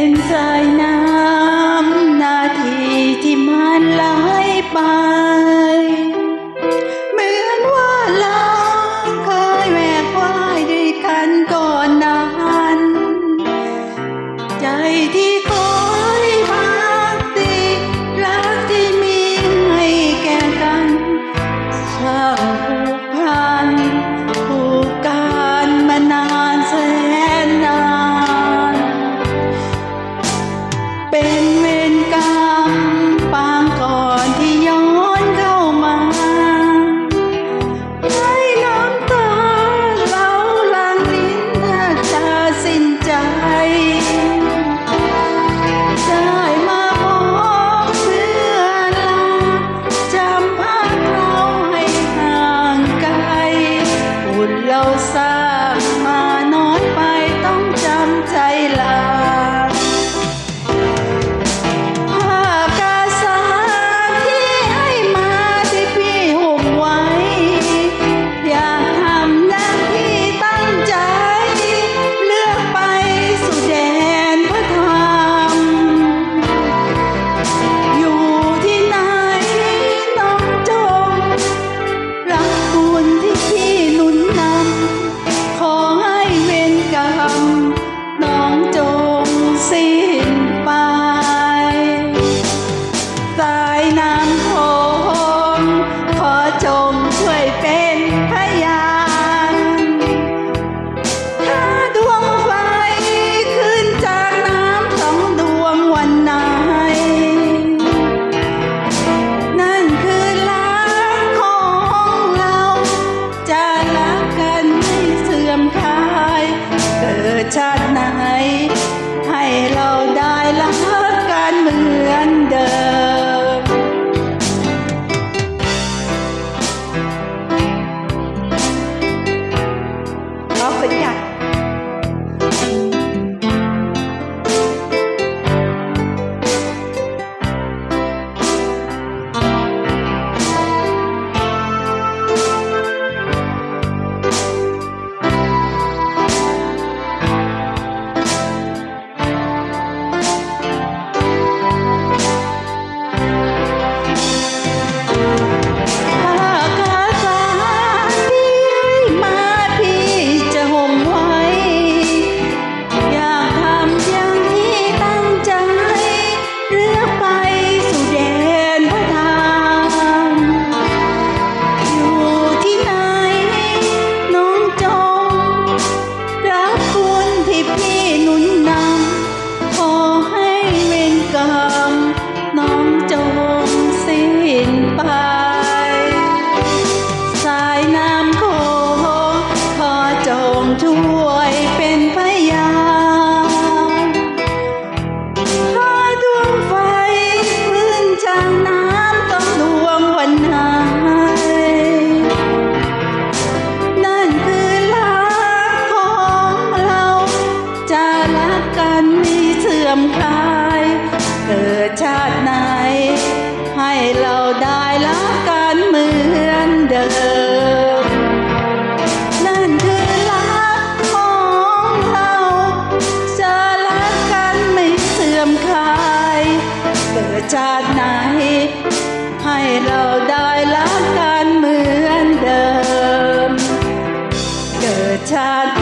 นสายน้ำนาทีที่มันไหลไปเหมือนว่าเราเคยแวกว่ายด้วยกันก่อนนั้นใจที่คอยพักดีรักที่มีให้แก่กันช่างผูกพันผูกกันมานานแสนนานเป็นเวรกรรมปางก่อนที่ย้อนเข้ามาให้น้ำตาเราหลั่งลิ้นแทบจะสิ้นใจได้มาพบเพื่อนลาจำภาพเราให้ห่างไกลบุญเราสร้างมาน้อยไปต้องจำใจลาภาพกาสาที่ให้มาที่พี่ห่มไว้อยากทำหน้าที่ตั้งใจเลือกไปสู่แดนพระธรรมอยู่ที่ไหนน้องจงรักบุญที่พี่หนุนนำขอให้เวรกรรมน้องจงสิ้นไปสายน้ำโขงขอจงช่วยเป็นพยานถ้าดวงไฟขึ้นจากน้ำสองดวงวันไหนนั่นคือรักของเราจะรักกันไม่เสื่อมคลายเกิดชาติไหนให้เราได้รักกันเหมือนเดิมขอบคุณค่ะน้องจงสิ้นไปสายน้ำโขงขอจงช่วยเป็นพยานถ้าดวงไฟขึ้นจากน้ำต้องดวงวันไหนนั่นคือรักของเราจะรักกันไม่เสื่อมคลายเกิดชาติไหนให้เราได้รักกันเหมือนเดิมนั่นคือรักของเราจะรักกันไม่เสื่อมคลายเกิดชาติไหนให้เราได้รักกันเหมือนเดิมเกิดชาติ